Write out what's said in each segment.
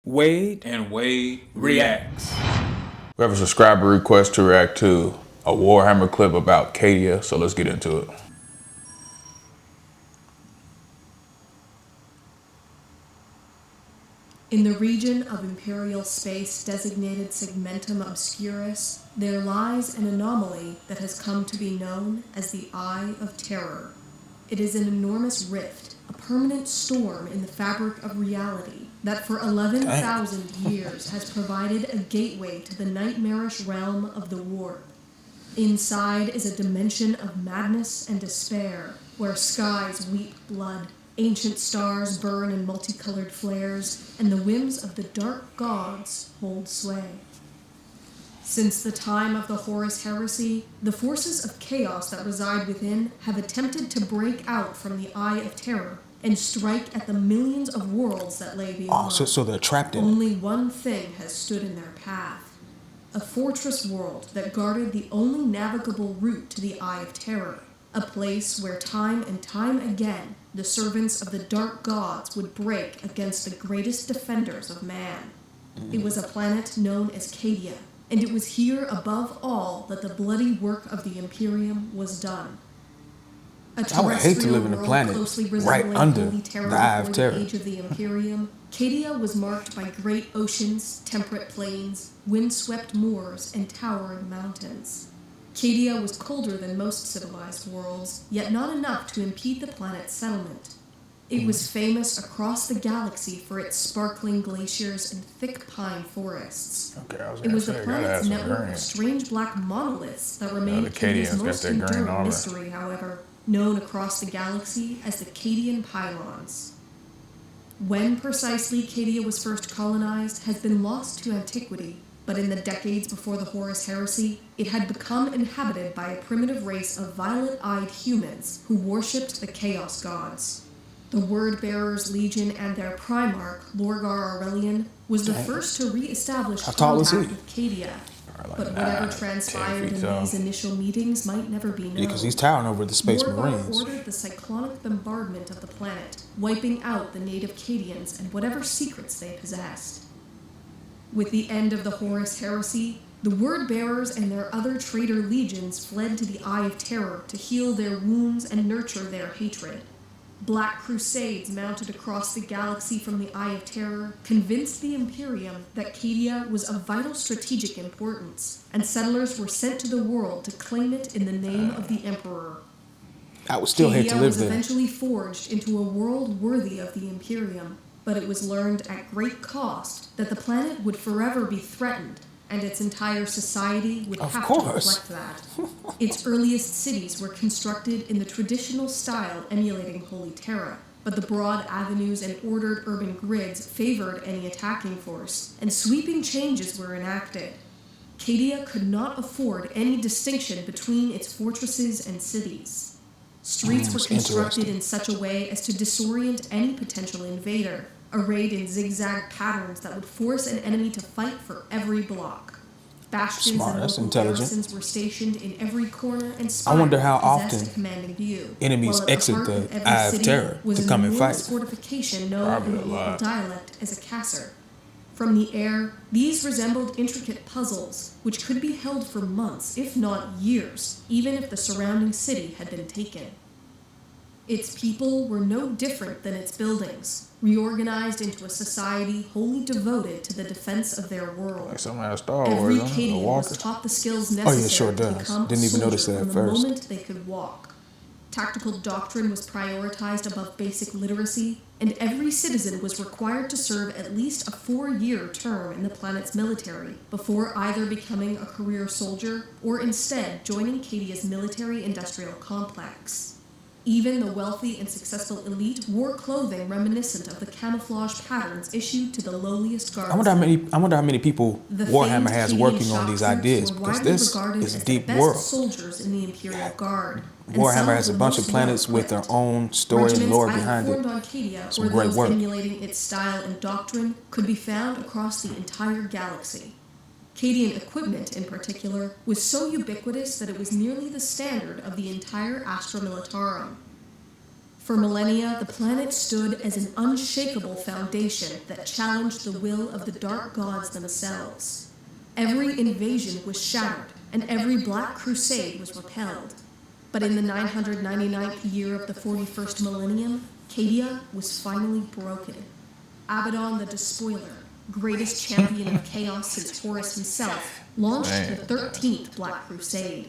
Wade and Wade reacts. We have a subscriber request to react to a Warhammer clip about Cadia, so let's get into it. In the region of imperial space designated Segmentum Obscurus, there lies an anomaly that has come to be known as the Eye of Terror. It is an enormous rift, a permanent storm in the fabric of reality that for 11,000 years has provided a gateway to the nightmarish realm of the warp. Inside is a dimension of madness and despair, where skies weep blood, ancient stars burn in multicolored flares, and the whims of the dark gods hold sway. Since the time of the Horus Heresy, the forces of chaos that reside within have attempted to break out from the Eye of Terror and strike at the millions of worlds that lay beyond. So they're trapped in it. Only one thing has stood in their path: a fortress world that guarded the only navigable route to the Eye of Terror, a place where time and time again the servants of the dark gods would break against the greatest defenders of man. It was a planet known as Cadia, and it was here above all that the bloody work of the Imperium was done. I would hate to live in a planet right under the Eye of Terror. The age of the Imperium, Cadia was marked by great oceans, temperate plains, windswept moors, and towering mountains. Cadia was colder than most civilized worlds, yet not enough to impede the planet's settlement. It was famous across the galaxy for its sparkling glaciers and thick pine forests. It was the planet's network of strange black monoliths that remained Cadia's most enduring mystery, however, known across the galaxy as the Cadian Pylons. When precisely Cadia was first colonized has been lost to antiquity, but in the decades before the Horus Heresy, it had become inhabited by a primitive race of violet-eyed humans who worshipped the Chaos Gods. The Word-Bearers Legion and their Primarch, Lorgar Aurelian, was the first to re-establish contact with Cadia. But whatever transpired in these initial meetings might never be known. Yeah, because he's towering over the Space Marines. Lorgar ordered the cyclonic bombardment of the planet, wiping out the native Cadians and whatever secrets they possessed. With the end of the Horus Heresy, the Word-Bearers and their other traitor legions fled to the Eye of Terror to heal their wounds and nurture their hatred. Black crusades mounted across the galaxy from the Eye of Terror convinced the Imperium that Cadia was of vital strategic importance, and settlers were sent to the world to claim it in the name of the Emperor. I would still hate to live there. Cadia was eventually forged into a world worthy of the Imperium, but it was learned at great cost that the planet would forever be threatened, and its entire society would have to reflect that. Its earliest cities were constructed in the traditional style emulating Holy Terra, but the broad avenues and ordered urban grids favored any attacking force, and sweeping changes were enacted. Cadia could not afford any distinction between its fortresses and cities. Streets were constructed in such a way as to disorient any potential invader, arrayed in zigzag patterns that would force an enemy to fight for every block. Bastions and local garrisons were stationed in every corner and spire. I wonder how often enemies exit the Eye of Terror to come and fight. Fortification known in the local dialect as a casser. From the air, these resembled intricate puzzles, which could be held for months, if not years, even if the surrounding city had been taken. Its people were no different than its buildings, reorganized into a society wholly devoted to the defense of their world. Every Cadian was taught the skills necessary to become a soldier from the moment they could walk. Tactical doctrine was prioritized above basic literacy, and every citizen was required to serve at least a 4-year term in the planet's military before either becoming a career soldier or instead joining Cadia's military-industrial complex. Even the wealthy and successful elite wore clothing reminiscent of the camouflage patterns issued to the lowliest guards. I wonder how many people Warhammer has working on these ideas, because this is a deep world. Soldiers in the Imperial Guard. Warhammer has a bunch of planets with their own story and lore behind it. Some great work. Emulating its style and doctrine could be found across the entire galaxy. Cadian equipment, in particular, was so ubiquitous that it was nearly the standard of the entire Astra Militarum. For millennia, the planet stood as an unshakable foundation that challenged the will of the dark gods themselves. Every invasion was shattered, and every Black Crusade was repelled. But in the 999th year of the 41st millennium, Cadia was finally broken. Abaddon the Despoiler, greatest champion of chaos since Horus himself, launched the 13th Black Crusade.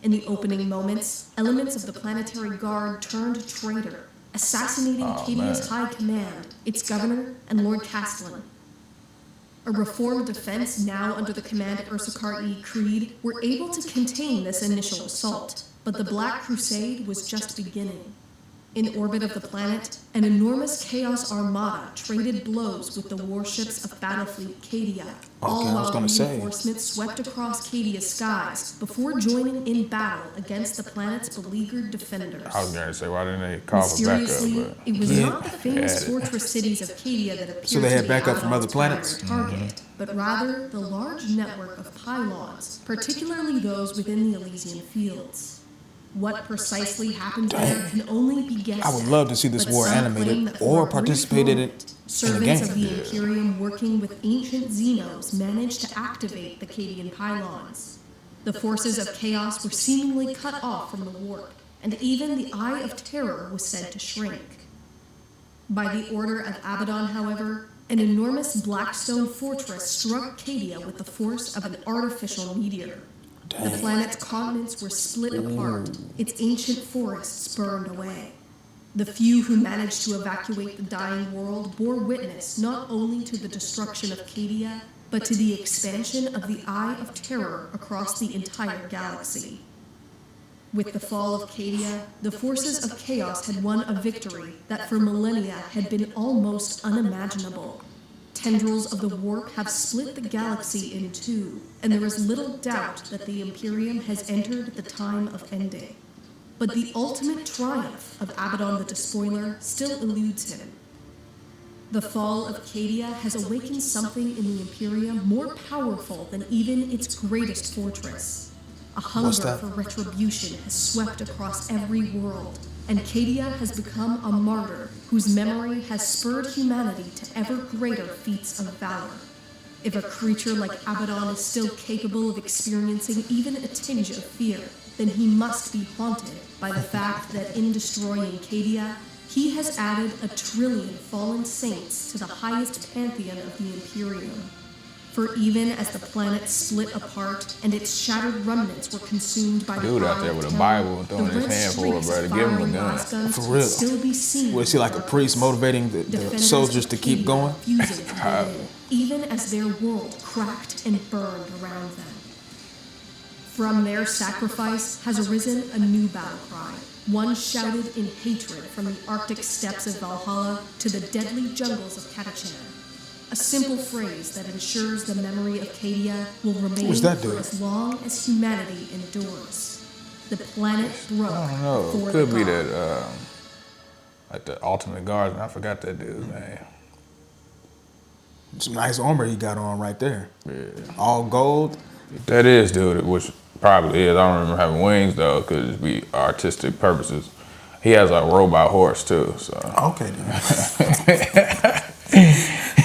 In the opening moments, elements of the planetary guard turned traitor, assassinating Cadia's high command, its governor, and Lord Castellan. A reformed defense, now under the command of Ursukar E. Creed, were able to contain this initial assault, but the Black Crusade was just beginning. In orbit of the planet, an enormous Chaos Armada traded blows with the warships of Battlefleet Cadia, all while reinforcements swept across Cadia's skies before joining in battle against the planet's beleaguered defenders. I was going to say, why didn't they call for backup? Mysteriously, it was not the famous fortress cities of Cadia that appeared So they had to be backup from other Abaddon's planets? target, but rather the large network of pylons, particularly those within the Elysian fields. What precisely happened there can only be guessed I would love to see this but war some animated claim that or for a participate brief in it moment, in the servants of game. the Imperium working with ancient Xenos managed to activate the Cadian pylons. The forces of chaos were seemingly cut off from the warp, and even the Eye of Terror was said to shrink. By the order of Abaddon, however, an enormous blackstone fortress struck Cadia with the force of an artificial meteor. The planet's continents were split apart, its ancient forests burned away. The few who managed to evacuate the dying world bore witness not only to the destruction of Cadia, but to the expansion of the Eye of Terror across the entire galaxy. With the fall of Cadia, the forces of chaos had won a victory that for millennia had been almost unimaginable. Tendrils of the warp have split the galaxy in two, and there is little doubt that the Imperium has entered the time of ending. But the ultimate triumph of Abaddon the Despoiler still eludes him. The fall of Cadia has awakened something in the Imperium more powerful than even its greatest fortress. A hunger for retribution has swept across every world, and Cadia has become a martyr whose memory has spurred humanity to ever greater feats of valor. If a creature like Abaddon is still capable of experiencing even a tinge of fear, then he must be haunted by the fact that in destroying Cadia, he has added 1 trillion fallen saints to the highest pantheon of the Imperium. For even as the planet split apart and its shattered remnants were consumed by the dude out there with a Bible throwing his hand forward, brother. Give him a gun. For real. Was he like a priest motivating the soldiers to keep going? Even as their world cracked and burned around them. From their sacrifice has arisen a new battle cry, one shouted in hatred from the Arctic steppes of Valhalla to the deadly jungles of Catachan. A simple phrase that ensures the memory of Cadia will remain for as long as humanity endures. The planet broke. I don't know. It could be that, like the Ultimate Guardsman. I forgot that dude's name. Some nice armor he got on right there. Yeah. All gold. That is, dude, which probably is. I don't remember having wings, though. Could just be artistic purposes. He has a robot horse, too, so. Okay, then.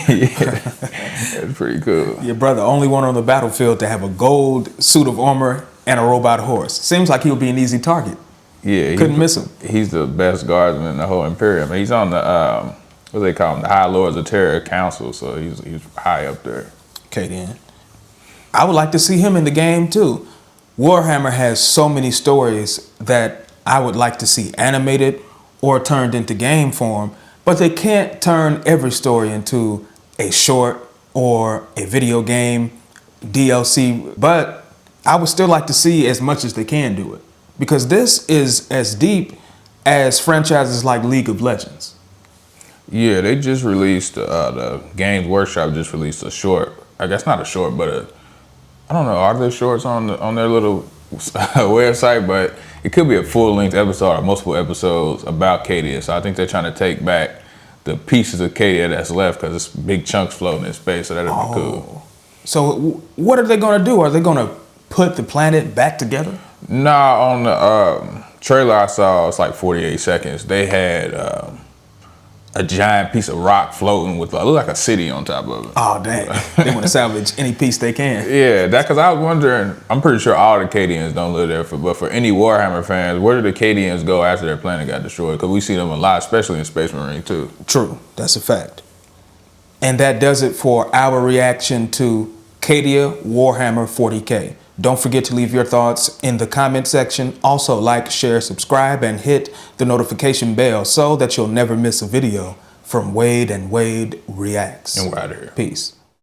Yeah, that's pretty cool. Your brother, only one on the battlefield to have a gold suit of armor and a robot horse. Seems like he would be an easy target. Yeah, couldn't miss him. He's the best guardsman in the whole Imperium. He's on the what do they call him? The High Lords of Terror Council. So he's high up there. Okay, then. I would like to see him in the game too. Warhammer has so many stories that I would like to see animated or turned into game form, but they can't turn every story into a short or a video game, DLC, but I would still like to see as much as they can do it, because this is as deep as franchises like League of Legends. Yeah, they just released, the Games Workshop just released a short, I guess not a short, but I don't know, are there shorts on their little website, but it could be a full-length episode or multiple episodes about Cadia. So I think they're trying to take back the pieces of Cadia that's left, because it's big chunks floating in space, so that'd be cool. So what are they going to do? Are they going to put the planet back together? Nah, on the trailer I saw, it's like 48 seconds. They had a giant piece of rock floating with looked like a city on top of it. Oh dang! They want to salvage any piece they can. Yeah, that because I was wondering. I'm pretty sure all the Cadians don't live there, but for any Warhammer fans, where do the Cadians go after their planet got destroyed? Because we see them a lot, especially in Space Marine too. True, that's a fact. And that does it for our reaction to Cadia Warhammer 40K. Don't forget to leave your thoughts in the comment section. Also like, share, subscribe, and hit the notification bell so that you'll never miss a video from Wade and Wade Reacts. And we're out of here. Peace.